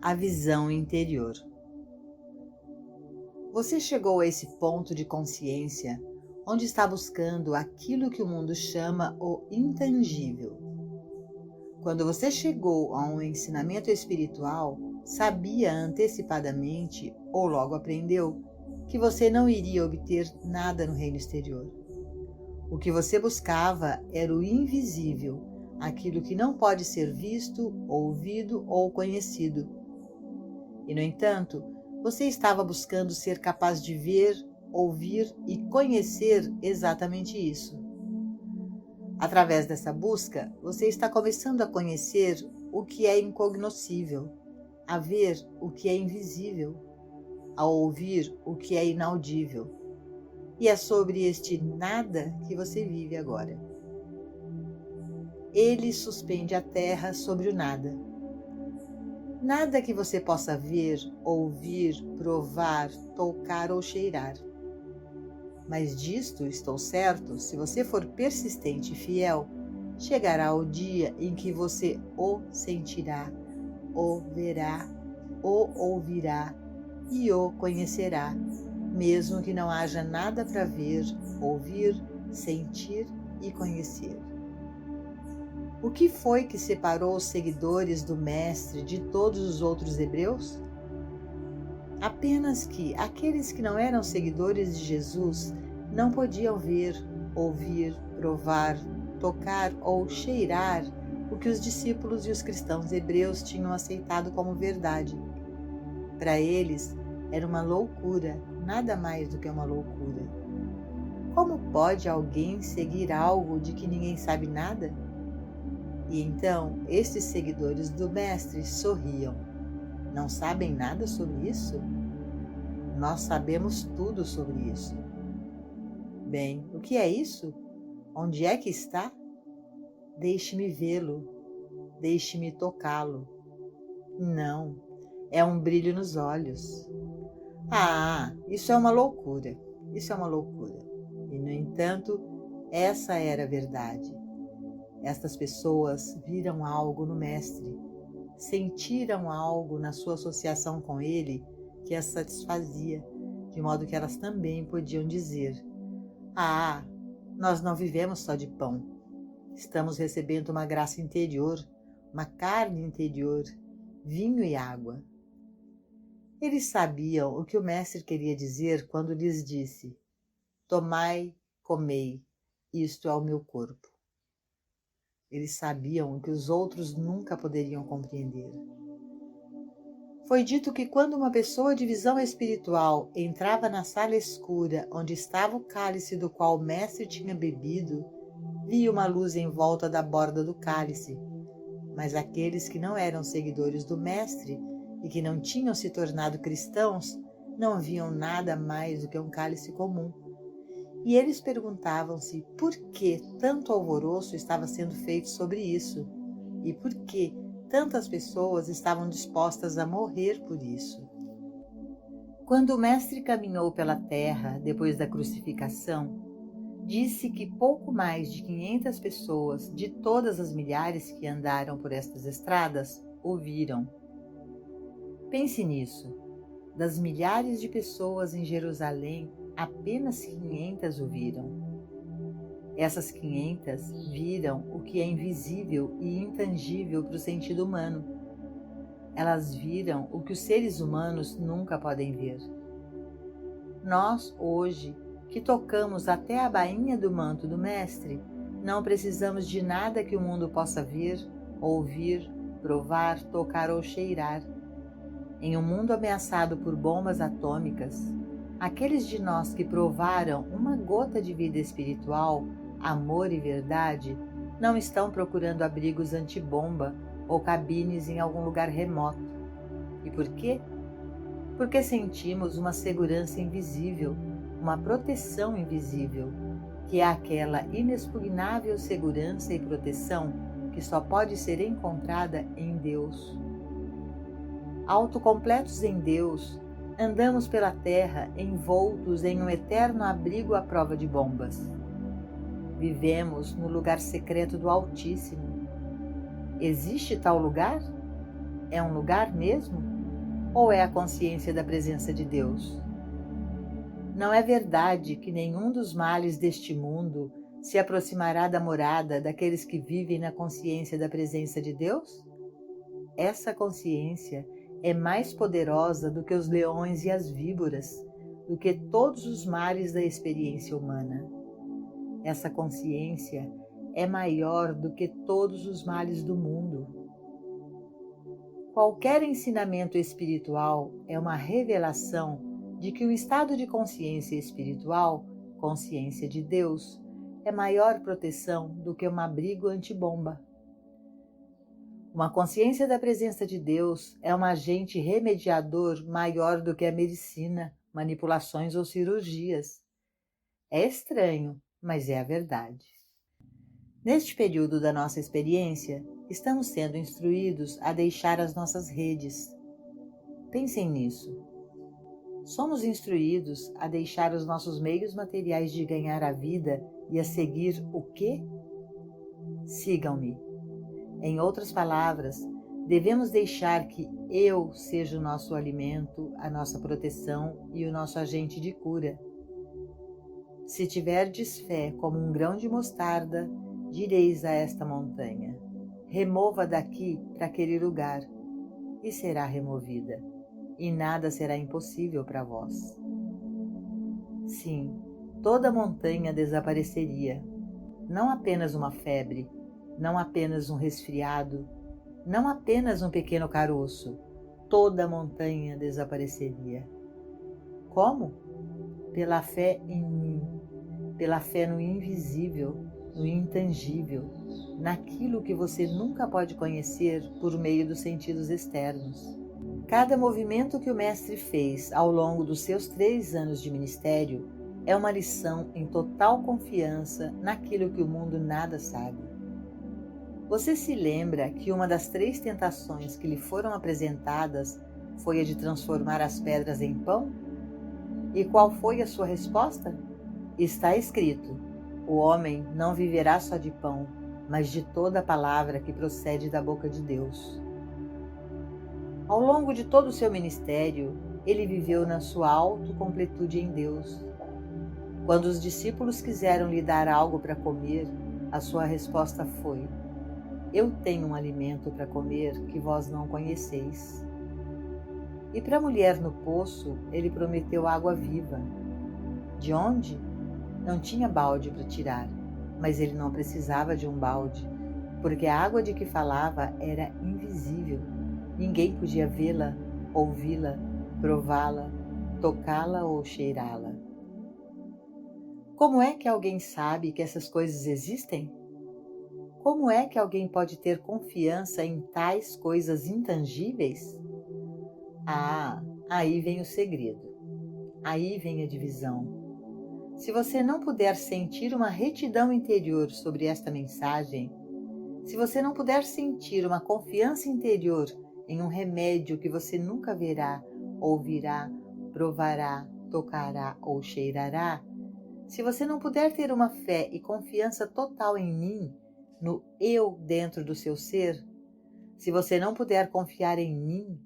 A visão interior. Você chegou a esse ponto de consciência onde está buscando aquilo que o mundo chama o intangível. Quando você chegou a um ensinamento espiritual, sabia antecipadamente, ou logo aprendeu, que você não iria obter nada no reino exterior. O que você buscava era o invisível, aquilo que não pode ser visto, ouvido ou conhecido. E, no entanto, você estava buscando ser capaz de ver, ouvir e conhecer exatamente isso. Através dessa busca, você está começando a conhecer o que é incognoscível, a ver o que é invisível, a ouvir o que é inaudível. E é sobre este nada que você vive agora. Ele suspende a terra sobre o nada. Nada que você possa ver, ouvir, provar, tocar ou cheirar. Mas disto estou certo, se você for persistente e fiel, chegará o dia em que você o sentirá, o verá, o ouvirá e o conhecerá, mesmo que não haja nada para ver, ouvir, sentir e conhecer. O que foi que separou os seguidores do Mestre de todos os outros hebreus? Apenas que aqueles que não eram seguidores de Jesus não podiam ver, ouvir, provar, tocar ou cheirar o que os discípulos e os cristãos hebreus tinham aceitado como verdade. Para eles, era uma loucura, nada mais do que uma loucura. Como pode alguém seguir algo de que ninguém sabe nada? E então, estes seguidores do Mestre sorriam. Não sabem nada sobre isso? Nós sabemos tudo sobre isso. Bem, o que é isso? Onde é que está? Deixe-me vê-lo. Deixe-me tocá-lo. Não, é um brilho nos olhos. Ah, isso é uma loucura. Isso é uma loucura. E, no entanto, essa era a verdade. Estas pessoas viram algo no Mestre, sentiram algo na sua associação com ele que as satisfazia, de modo que elas também podiam dizer: ah, nós não vivemos só de pão. Estamos recebendo uma graça interior, uma carne interior, vinho e água. Eles sabiam o que o Mestre queria dizer quando lhes disse: tomai, comei, isto é o meu corpo. Eles sabiam o que os outros nunca poderiam compreender. Foi dito que quando uma pessoa de visão espiritual entrava na sala escura onde estava o cálice do qual o Mestre tinha bebido, via uma luz em volta da borda do cálice. Mas aqueles que não eram seguidores do Mestre e que não tinham se tornado cristãos, não viam nada mais do que um cálice comum. E eles perguntavam-se por que tanto alvoroço estava sendo feito sobre isso e por que tantas pessoas estavam dispostas a morrer por isso. Quando o Mestre caminhou pela terra depois da crucificação, disse que pouco mais de 500 pessoas de todas as milhares que andaram por estas estradas o viram. Pense nisso. Das milhares de pessoas em Jerusalém, apenas 500 o viram. Essas 500 viram o que é invisível e intangível para o sentido humano. Elas viram o que os seres humanos nunca podem ver. Nós, hoje, que tocamos até a bainha do manto do Mestre, não precisamos de nada que o mundo possa ver, ouvir, provar, tocar ou cheirar. Em um mundo ameaçado por bombas atômicas, aqueles de nós que provaram uma gota de vida espiritual, amor e verdade, não estão procurando abrigos antibomba ou cabines em algum lugar remoto. E por quê? Porque sentimos uma segurança invisível, uma proteção invisível, que é aquela inexpugnável segurança e proteção que só pode ser encontrada em Deus. Autocompletos em Deus, andamos pela terra envoltos em um eterno abrigo à prova de bombas. Vivemos no lugar secreto do Altíssimo. Existe tal lugar? É um lugar mesmo? ou é a consciência da presença de Deus? Não é verdade que nenhum dos males deste mundo se aproximará da morada daqueles que vivem na consciência da presença de Deus? Essa consciência é mais poderosa do que os leões e as víboras, do que todos os males da experiência humana. Essa consciência é maior do que todos os males do mundo. Qualquer ensinamento espiritual é uma revelação de que o estado de consciência espiritual, consciência de Deus, é maior proteção do que um abrigo antibomba. Uma consciência da presença de Deus é um agente remediador maior do que a medicina, manipulações ou cirurgias. É estranho, mas é a verdade. Neste período da nossa experiência, estamos sendo instruídos a deixar as nossas redes. Pensem nisso. Somos instruídos a deixar os nossos meios materiais de ganhar a vida e a seguir o quê? Sigam-me. Em outras palavras, devemos deixar que eu seja o nosso alimento, a nossa proteção e o nosso agente de cura. Se tiverdes fé como um grão de mostarda, direis a esta montanha: remova daqui para aquele lugar, e será removida, e nada será impossível para vós. Sim, toda montanha desapareceria, não apenas uma febre, não apenas um resfriado, não apenas um pequeno caroço, toda a montanha desapareceria. Como? Pela fé em mim, pela fé no invisível, no intangível, naquilo que você nunca pode conhecer por meio dos sentidos externos. Cada movimento que o Mestre fez ao longo dos seus 3 anos de ministério é uma lição em total confiança naquilo que o mundo nada sabe. Você se lembra que uma das 3 tentações que lhe foram apresentadas foi a de transformar as pedras em pão? E qual foi a sua resposta? Está escrito: o homem não viverá só de pão, mas de toda a palavra que procede da boca de Deus. Ao longo de todo o seu ministério, ele viveu na sua autocompletude em Deus. Quando os discípulos quiseram lhe dar algo para comer, a sua resposta foi: eu tenho um alimento para comer que vós não conheceis. E para a mulher no poço, ele prometeu água viva. De onde? Não tinha balde para tirar, mas ele não precisava de um balde, porque a água de que falava era invisível. Ninguém podia vê-la, ouvi-la, prová-la, tocá-la ou cheirá-la. Como é que alguém sabe que essas coisas existem? Como é que alguém pode ter confiança em tais coisas intangíveis? Ah, aí vem o segredo. Aí vem a divisão. Se você não puder sentir uma retidão interior sobre esta mensagem, se você não puder sentir uma confiança interior em um remédio que você nunca verá, ouvirá, provará, tocará ou cheirará, se você não puder ter uma fé e confiança total em mim, no eu dentro do seu ser, se você não puder confiar em mim,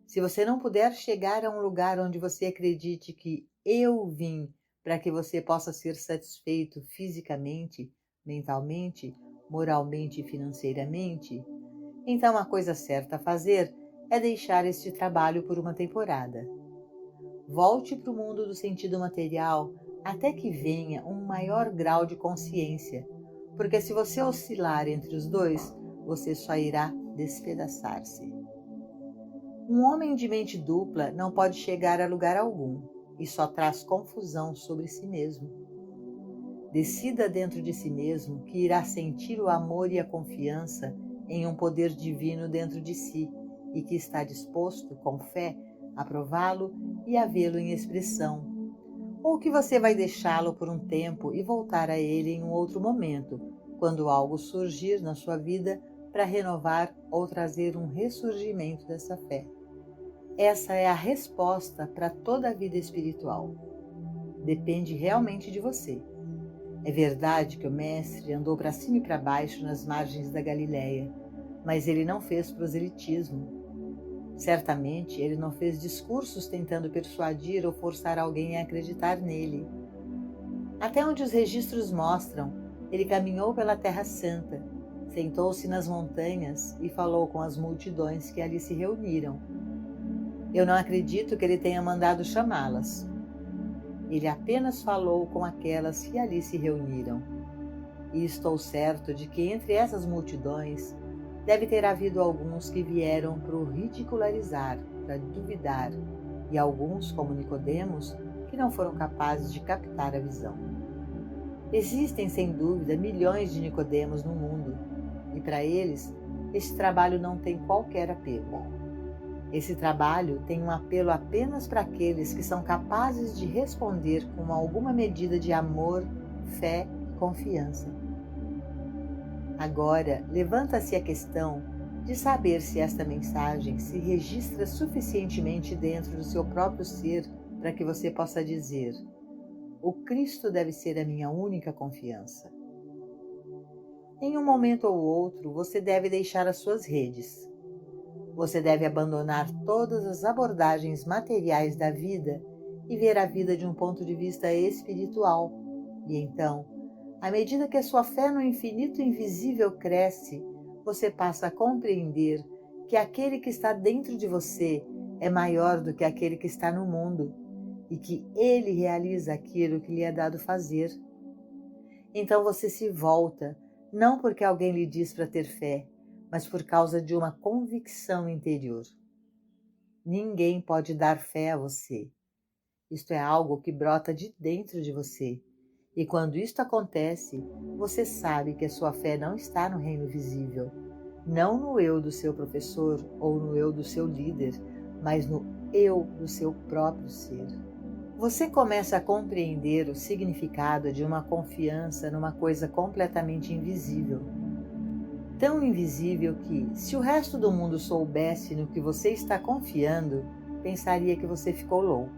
se você não puder chegar a um lugar onde você acredite que eu vim para que você possa ser satisfeito fisicamente, mentalmente, moralmente e financeiramente, então a coisa certa a fazer é deixar este trabalho por uma temporada. Volte para o mundo do sentido material até que venha um maior grau de consciência, porque se você oscilar entre os dois, você só irá despedaçar-se. Um homem de mente dupla não pode chegar a lugar algum e só traz confusão sobre si mesmo. Decida dentro de si mesmo que irá sentir o amor e a confiança em um poder divino dentro de si e que está disposto, com fé, a prová-lo e a vê-lo em expressão, ou que você vai deixá-lo por um tempo e voltar a ele em um outro momento, quando algo surgir na sua vida para renovar ou trazer um ressurgimento dessa fé. Essa é a resposta para toda a vida espiritual. Depende realmente de você. É verdade que o Mestre andou para cima e para baixo nas margens da Galileia, mas ele não fez proselitismo. Certamente ele não fez discursos tentando persuadir ou forçar alguém a acreditar nele. Até onde os registros mostram, ele caminhou pela Terra Santa, sentou-se nas montanhas e falou com as multidões que ali se reuniram. Eu não acredito que ele tenha mandado chamá-las. Ele apenas falou com aquelas que ali se reuniram. E estou certo de que entre essas multidões deve ter havido alguns que vieram para o ridicularizar, para duvidar, e alguns, como Nicodemos, que não foram capazes de captar a visão. Existem, sem dúvida, milhões de Nicodemos no mundo, e para eles, esse trabalho não tem qualquer apelo. Esse trabalho tem um apelo apenas para aqueles que são capazes de responder com alguma medida de amor, fé e confiança. Agora, levanta-se a questão de saber se esta mensagem se registra suficientemente dentro do seu próprio ser para que você possa dizer: o Cristo deve ser a minha única confiança. Em um momento ou outro, você deve deixar as suas redes. Você deve abandonar todas as abordagens materiais da vida e ver a vida de um ponto de vista espiritual. E então, à medida que a sua fé no infinito invisível cresce, você passa a compreender que aquele que está dentro de você é maior do que aquele que está no mundo e que ele realiza aquilo que lhe é dado fazer. Então você se volta, não porque alguém lhe diz para ter fé, mas por causa de uma convicção interior. Ninguém pode dar fé a você. Isto é algo que brota de dentro de você. E quando isto acontece, você sabe que a sua fé não está no reino visível, não no eu do seu professor ou no eu do seu líder, mas no eu do seu próprio ser. Você começa a compreender o significado de uma confiança numa coisa completamente invisível. Tão invisível que, se o resto do mundo soubesse no que você está confiando, pensaria que você ficou louco.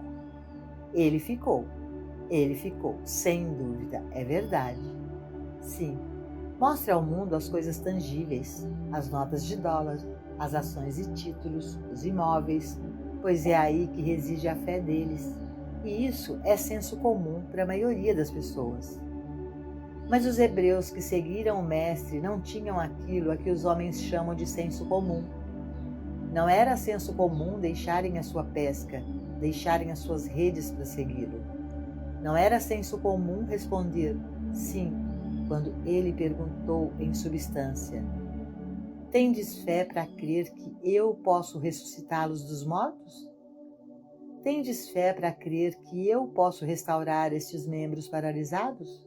Ele ficou, sem dúvida, é verdade. Sim, mostre ao mundo as coisas tangíveis, as notas de dólar, as ações e títulos, os imóveis, pois é aí que reside a fé deles. E isso é senso comum para a maioria das pessoas. Mas os hebreus que seguiram o Mestre não tinham aquilo a que os homens chamam de senso comum. Não era senso comum deixarem a sua pesca, deixarem as suas redes para segui-lo. Não era senso comum responder sim, quando ele perguntou em substância: tendes fé para crer que eu posso ressuscitá-los dos mortos? Tendes fé para crer que eu posso restaurar estes membros paralisados?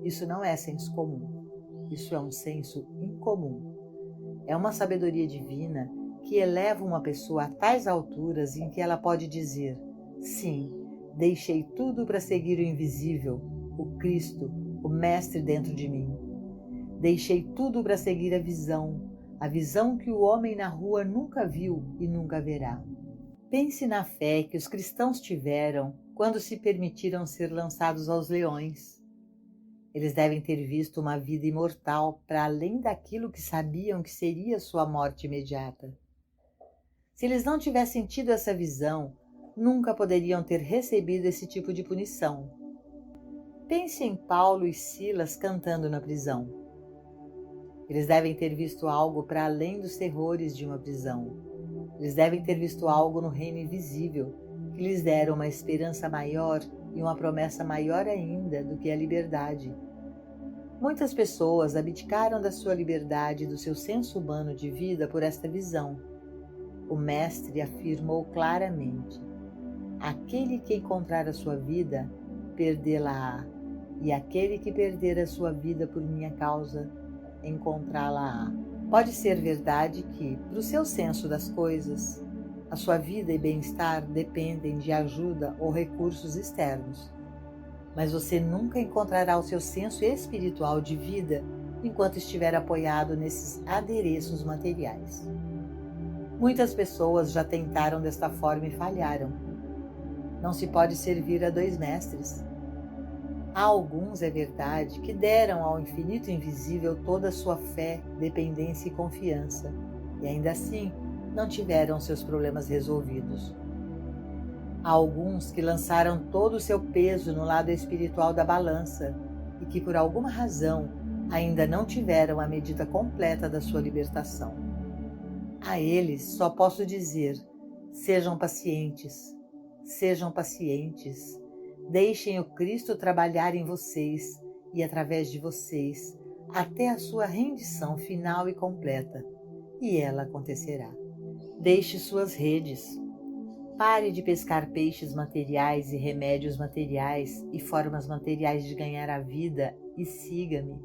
Isso não é senso comum, isso é um senso incomum. É uma sabedoria divina que eleva uma pessoa a tais alturas em que ela pode dizer: sim, deixei tudo para seguir o invisível, o Cristo, o Mestre dentro de mim. Deixei tudo para seguir a visão que o homem na rua nunca viu e nunca verá. Pense na fé que os cristãos tiveram quando se permitiram ser lançados aos leões. Eles devem ter visto uma vida imortal para além daquilo que sabiam que seria sua morte imediata. Se eles não tivessem tido essa visão, nunca poderiam ter recebido esse tipo de punição. Pense em Paulo e Silas cantando na prisão. Eles devem ter visto algo para além dos terrores de uma prisão. Eles devem ter visto algo no reino invisível, que lhes deram uma esperança maior e uma promessa maior ainda do que a liberdade. Muitas pessoas abdicaram da sua liberdade e do seu senso humano de vida por esta visão. O Mestre afirmou claramente: aquele que encontrar a sua vida, perdê-la-á, e aquele que perder a sua vida por minha causa, encontrá-la-á. Pode ser verdade que, para o seu senso das coisas, a sua vida e bem-estar dependem de ajuda ou recursos externos. Mas você nunca encontrará o seu senso espiritual de vida enquanto estiver apoiado nesses adereços materiais. Muitas pessoas já tentaram desta forma e falharam. Não se pode servir a dois mestres. Há alguns, é verdade, que deram ao infinito invisível toda a sua fé, dependência e confiança, e ainda assim não tiveram seus problemas resolvidos. Há alguns que lançaram todo o seu peso no lado espiritual da balança e que, por alguma razão, ainda não tiveram a medida completa da sua libertação. A eles só posso dizer: sejam pacientes, deixem o Cristo trabalhar em vocês e através de vocês até a sua rendição final e completa, e ela acontecerá. Deixe suas redes. Pare de pescar peixes materiais e remédios materiais e formas materiais de ganhar a vida e siga-me.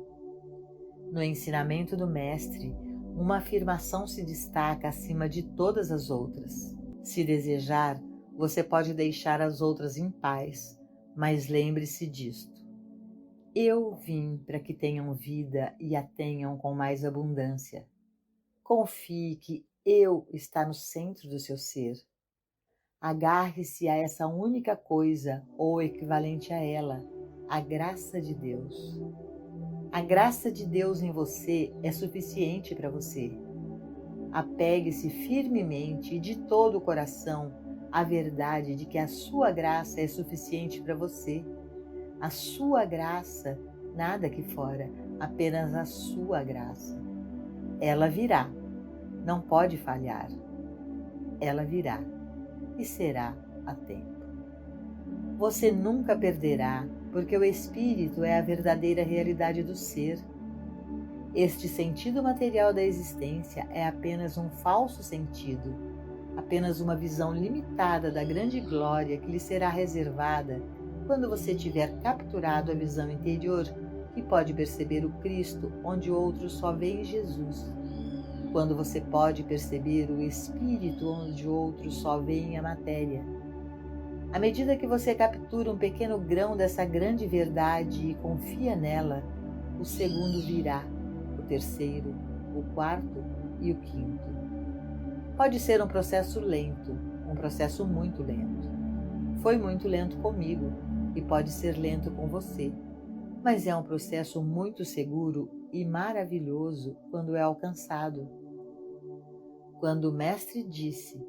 No ensinamento do Mestre, uma afirmação se destaca acima de todas as outras. Se desejar, você pode deixar as outras em paz, mas lembre-se disto: eu vim para que tenham vida e a tenham com mais abundância. Confie que eu está no centro do seu ser. Agarre-se a essa única coisa ou equivalente a ela, a graça de Deus. A graça de Deus em você é suficiente para você. Apegue-se firmemente e de todo o coração à verdade de que a sua graça é suficiente para você. A sua graça, nada aqui fora, apenas a sua graça. Ela virá, não pode falhar. Ela virá e será a tempo. Você nunca perderá, porque o Espírito é a verdadeira realidade do ser. Este sentido material da existência é apenas um falso sentido, apenas uma visão limitada da grande glória que lhe será reservada quando você tiver capturado a visão interior que pode perceber o Cristo onde outros só veem Jesus. Quando você pode perceber o Espírito onde outros só veem a matéria. À medida que você captura um pequeno grão dessa grande verdade e confia nela, o segundo virá, o terceiro, o quarto e o quinto. Pode ser um processo lento, um processo muito lento. Foi muito lento comigo e pode ser lento com você, mas é um processo muito seguro e maravilhoso quando é alcançado. Quando o Mestre disse: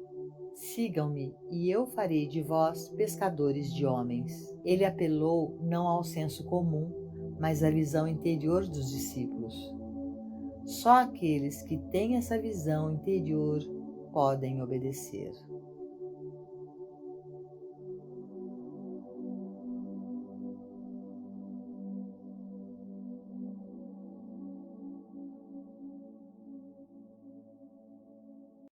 sigam-me e eu farei de vós pescadores de homens, ele apelou não ao senso comum, mas à visão interior dos discípulos. Só aqueles que têm essa visão interior podem obedecer.